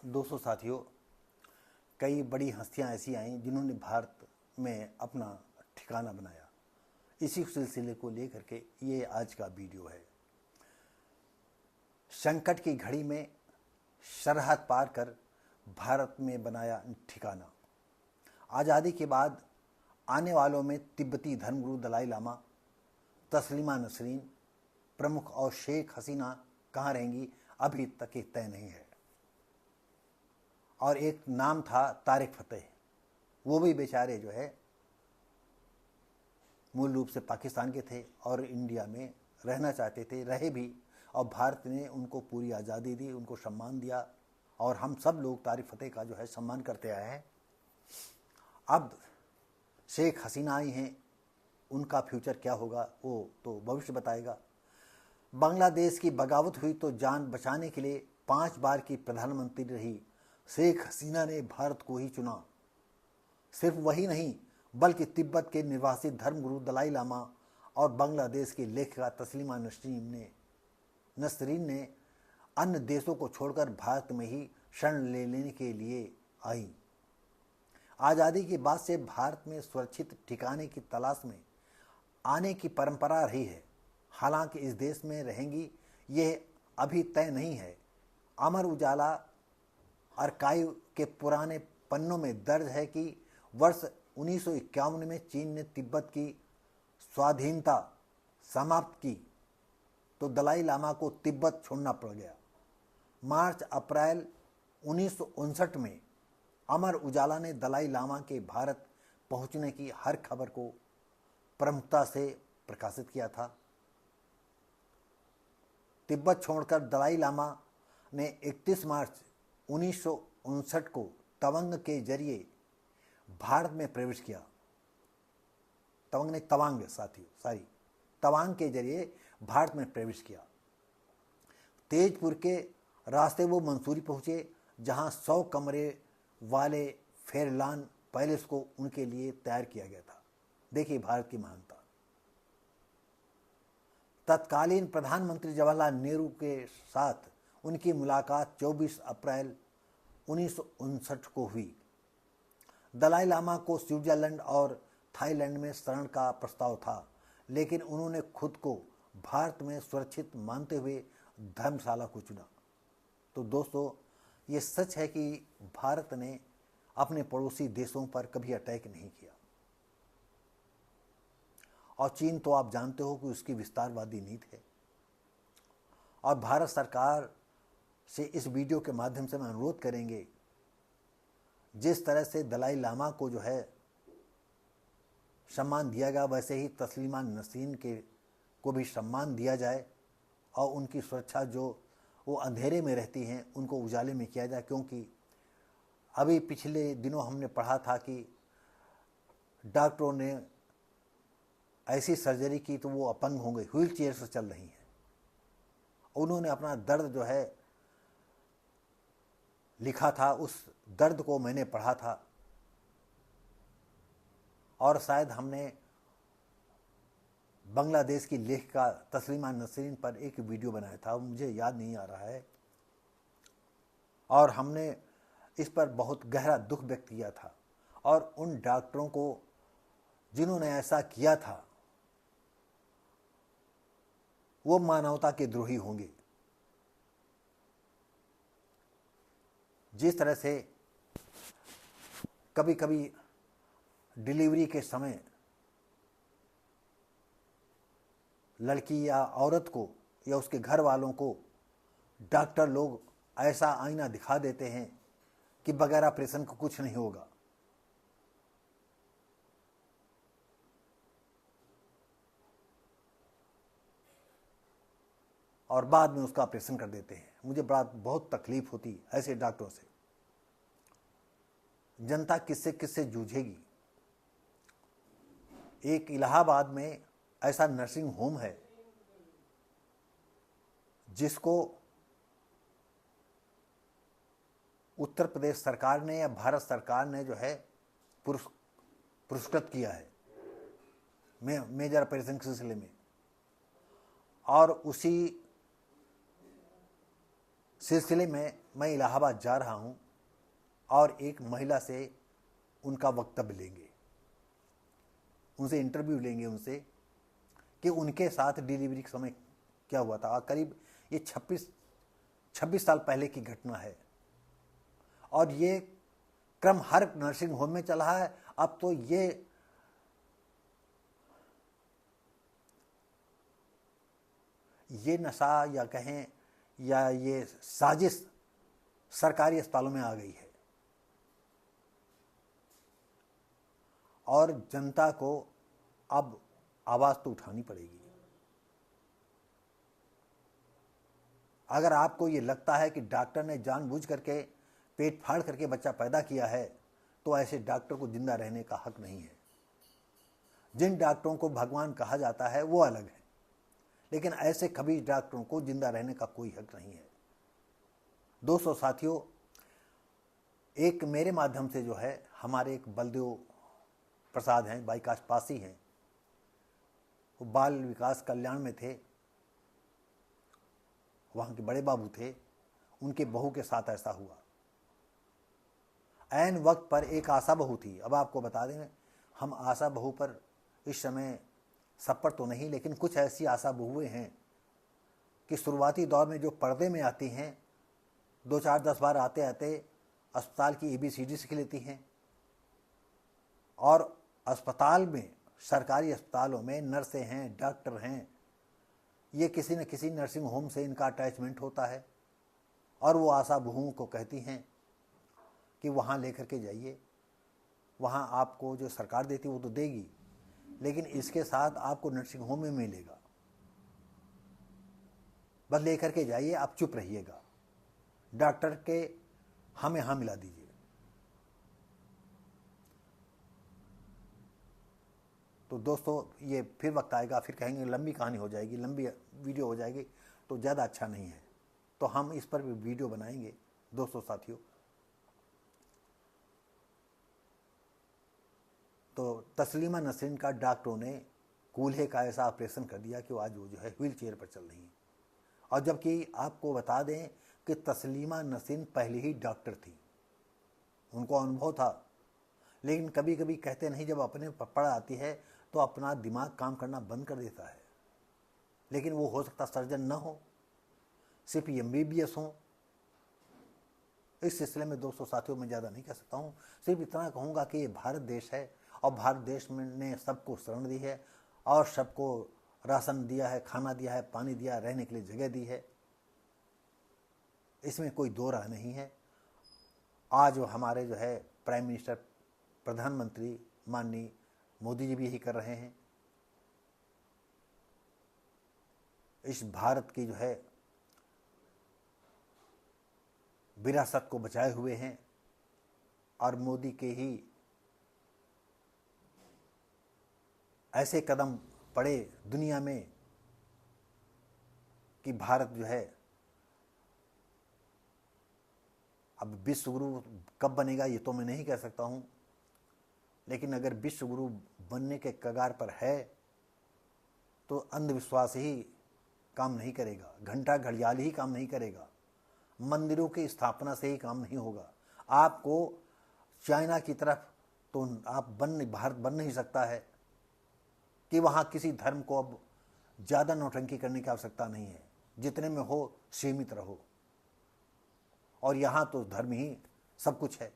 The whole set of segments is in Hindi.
दोस्तों साथियों, कई बड़ी हस्तियां ऐसी आईं जिन्होंने भारत में अपना ठिकाना बनाया। इसी सिलसिले को लेकर के ये आज का वीडियो है। संकट की घड़ी में सरहद पार कर भारत में बनाया ठिकाना। आज़ादी के बाद आने वालों में तिब्बती धर्मगुरु दलाई लामा, तस्लीमा नसरीन प्रमुख और शेख हसीना कहाँ रहेंगी, अभी तक एक तय नहीं है। और एक नाम था तारिक फतेह, वो भी बेचारे जो है मूल रूप से पाकिस्तान के थे और इंडिया में रहना चाहते थे, रहे भी, और भारत ने उनको पूरी आज़ादी दी, उनको सम्मान दिया और हम सब लोग तारिक फतेह का जो है सम्मान करते आए हैं। अब शेख हसीना आई हैं, उनका फ्यूचर क्या होगा वो तो भविष्य बताएगा। बांग्लादेश की बगावत हुई तो जान बचाने के लिए 5 बार की प्रधानमंत्री रही शेख हसीना ने भारत को ही चुना। सिर्फ वही नहीं बल्कि तिब्बत के निर्वासित धर्मगुरु दलाई लामा और बांग्लादेश की लेखिका तस्लीमा नसरीन ने अन्य देशों को छोड़कर भारत में ही शरण ले लेने के लिए आई। आज़ादी के बाद से भारत में सुरक्षित ठिकाने की तलाश में आने की परंपरा रही है। हालांकि इस देश में रहेंगी ये अभी तय नहीं है। अमर उजाला आर्काइव के पुराने पन्नों में दर्ज है कि वर्ष 1951 में चीन ने तिब्बत की स्वाधीनता समाप्त की तो दलाई लामा को तिब्बत छोड़ना पड़ गया। मार्च अप्रैल 1959 में अमर उजाला ने दलाई लामा के भारत पहुंचने की हर खबर को प्रमुखता से प्रकाशित किया था। तिब्बत छोड़कर दलाई लामा ने 31 मार्च 1959 को तवांग के जरिए भारत में प्रवेश किया। तवांग के जरिए भारत में प्रवेश किया। तेजपुर के रास्ते वो मंसूरी पहुंचे, जहां 100 कमरे वाले फेरलान पैलेस को उनके लिए तैयार किया गया था। देखिए भारत की महानता। तत्कालीन प्रधानमंत्री जवाहरलाल नेहरू के साथ उनकी मुलाकात 24 अप्रैल 1959 को हुई। दलाई लामा को स्विट्जरलैंड और थाईलैंड में शरण का प्रस्ताव था, लेकिन उन्होंने खुद को भारत में सुरक्षित मानते हुए धर्मशाला को चुना। तो दोस्तों, ये सच है कि भारत ने अपने पड़ोसी देशों पर कभी अटैक नहीं किया। और चीन तो आप जानते हो कि उसकी विस्तारवादी नीति है। और भारत सरकार से इस वीडियो के माध्यम से हम अनुरोध करेंगे, जिस तरह से दलाई लामा को जो है सम्मान दिया गया, वैसे ही तस्लीमा नसरीन को भी सम्मान दिया जाए और उनकी सुरक्षा, जो वो अंधेरे में रहती हैं, उनको उजाले में किया जाए। क्योंकि अभी पिछले दिनों हमने पढ़ा था कि डॉक्टरों ने ऐसी सर्जरी की तो वो अपंग हो गई, व्हील चेयर से चल रही हैं। उन्होंने अपना दर्द जो है लिखा था, उस दर्द को मैंने पढ़ा था और शायद हमने बांग्लादेश की लेखिका तस्लीमा नसरीन पर एक वीडियो बनाया था, मुझे याद नहीं आ रहा है, और हमने इस पर बहुत गहरा दुख व्यक्त किया था। और उन डॉक्टरों को जिन्होंने ऐसा किया था वो मानवता के द्रोही होंगे। जिस तरह से कभी कभी डिलीवरी के समय लड़की या औरत को या उसके घर वालों को डॉक्टर लोग ऐसा आईना दिखा देते हैं कि बगैर ऑपरेशन को कुछ नहीं होगा, और बाद में उसका ऑपरेशन कर देते हैं। मुझे बहुत तकलीफ होती ऐसे डॉक्टरों से। जनता किससे किससे जूझेगी। एक इलाहाबाद में ऐसा नर्सिंग होम है जिसको उत्तर प्रदेश सरकार ने या भारत सरकार ने जो है पुरस्कृत किया है मेजर ऑपरेशन के सिलसिले में। और उसी सिलसिले में मैं इलाहाबाद जा रहा हूं और एक महिला से उनका वक्तव्य लेंगे, उनसे इंटरव्यू लेंगे उनसे कि उनके साथ डिलीवरी के समय क्या हुआ था। करीब ये 26 साल पहले की घटना है और ये क्रम हर नर्सिंग होम में चला है। अब तो ये नशा या कहें या ये साजिश सरकारी अस्पतालों में आ गई है और जनता को अब आवाज तो उठानी पड़ेगी। अगर आपको ये लगता है कि डॉक्टर ने जानबूझ करके पेट फाड़ करके बच्चा पैदा किया है तो ऐसे डॉक्टर को जिंदा रहने का हक नहीं है। जिन डॉक्टरों को भगवान कहा जाता है वो अलग है, लेकिन ऐसे कभी डॉक्टरों को जिंदा रहने का कोई हक नहीं है। दोस्तों साथियों, एक मेरे माध्यम से जो है हमारे एक बलदेव प्रसाद हैं, बाईकाश पासी हैं, वो बाल विकास कल्याण में थे, वहां के बड़े बाबू थे, उनके बहू के साथ ऐसा हुआ। ऐन वक्त पर एक आशा बहू थी। अब आपको बता दें, हम आशा बहू पर इस समय सब पर तो नहीं, लेकिन कुछ ऐसी आशा बहुएं हैं कि शुरुआती दौर में जो पर्दे में आती हैं, 2-4-10 बार आते आते अस्पताल की ABCD सीख लेती हैं और अस्पताल में, सरकारी अस्पतालों में नर्सें हैं, डॉक्टर हैं, ये किसी न किसी नर्सिंग होम से इनका अटैचमेंट होता है और वो आशा बहुओं को कहती हैं कि वहाँ लेकर के जाइए, वहाँ आपको जो सरकार देती वो तो देगी, लेकिन इसके साथ आपको नर्सिंग होम में मिलेगा, बस लेकर के जाइए, आप चुप रहिएगा, डॉक्टर के हम यहाँ मिला दीजिए। तो दोस्तों ये फिर वक्त आएगा, फिर कहेंगे लंबी कहानी हो जाएगी, लंबी वीडियो हो जाएगी तो ज़्यादा अच्छा नहीं है, तो हम इस पर भी वीडियो बनाएंगे। दोस्तों साथियों, तो तस्लीमा नसरीन का डॉक्टरों ने कूल्हे का ऐसा ऑपरेशन कर दिया कि वो आज वो जो है व्हील चेयर पर चल रही हैं। और जबकि आपको बता दें कि तस्लीमा नसरीन पहले ही डॉक्टर थी, उनको अनुभव था, लेकिन कभी कभी कहते नहीं, जब अपने पकड़ आती है तो अपना दिमाग काम करना बंद कर देता है। लेकिन वो हो सकता सर्जन न हो, सिर्फ MBBS हो। इस सिलसिले में दोस्तों साथियों मैं ज़्यादा नहीं कह सकता हूँ, सिर्फ इतना कहूँगा कि ये भारत देश है और भारत देश में ने सबको शरण दी है और सबको राशन दिया है, खाना दिया है, पानी दिया है, रहने के लिए जगह दी है, इसमें कोई दो राह नहीं है। आज हमारे जो है प्राइम मिनिस्टर, प्रधानमंत्री माननीय मोदी जी भी यही कर रहे हैं। इस भारत की जो है विरासत को बचाए हुए हैं और मोदी के ही ऐसे कदम पड़े दुनिया में कि भारत जो है अब विश्व गुरु कब बनेगा ये तो मैं नहीं कह सकता हूं, लेकिन अगर विश्व गुरु बनने के कगार पर है तो अंधविश्वास ही काम नहीं करेगा, घंटा घड़ियाल ही काम नहीं करेगा, मंदिरों की स्थापना से ही काम नहीं होगा। आपको चाइना की तरफ तो भारत बन नहीं सकता है कि वहाँ किसी धर्म को अब ज़्यादा नौटंकी करने की आवश्यकता नहीं है, जितने में हो सीमित रहो। और यहाँ तो धर्म ही सब कुछ है।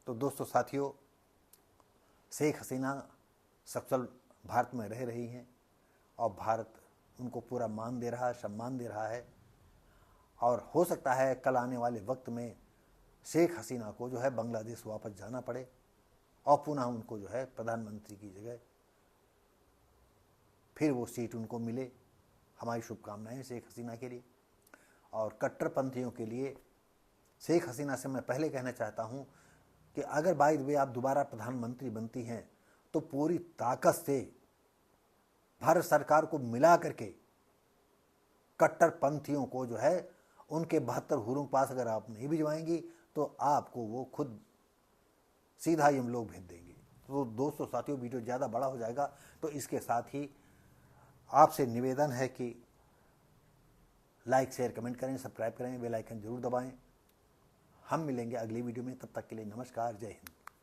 तो दोस्तों साथियों, शेख हसीना सकुशल भारत में रह रही हैं और भारत उनको पूरा मान दे रहा है, सम्मान दे रहा है। और हो सकता है कल आने वाले वक्त में शेख हसीना को जो है बांग्लादेश वापस जाना पड़े और पुनः उनको जो है प्रधानमंत्री की जगह फिर वो सीट उनको मिले। हमारी शुभकामनाएं शेख हसीना के लिए। और कट्टरपंथियों के लिए शेख हसीना से मैं पहले कहना चाहता हूं कि अगर बाय द वे आप दोबारा प्रधानमंत्री बनती हैं तो पूरी ताकत से भारत सरकार को मिला करके कट्टरपंथियों को जो है उनके 72 हुरों के पास अगर आप नहीं भिजवाएंगी तो आपको वो खुद सीधा यमलोक भेज देंगे। तो दोस्तों साथियों, वीडियो ज़्यादा बड़ा हो जाएगा, तो इसके साथ ही आपसे निवेदन है कि लाइक शेयर कमेंट करें, सब्सक्राइब करें, बेल आइकन जरूर दबाएं। हम मिलेंगे अगली वीडियो में, तब तक के लिए नमस्कार, जय हिंद।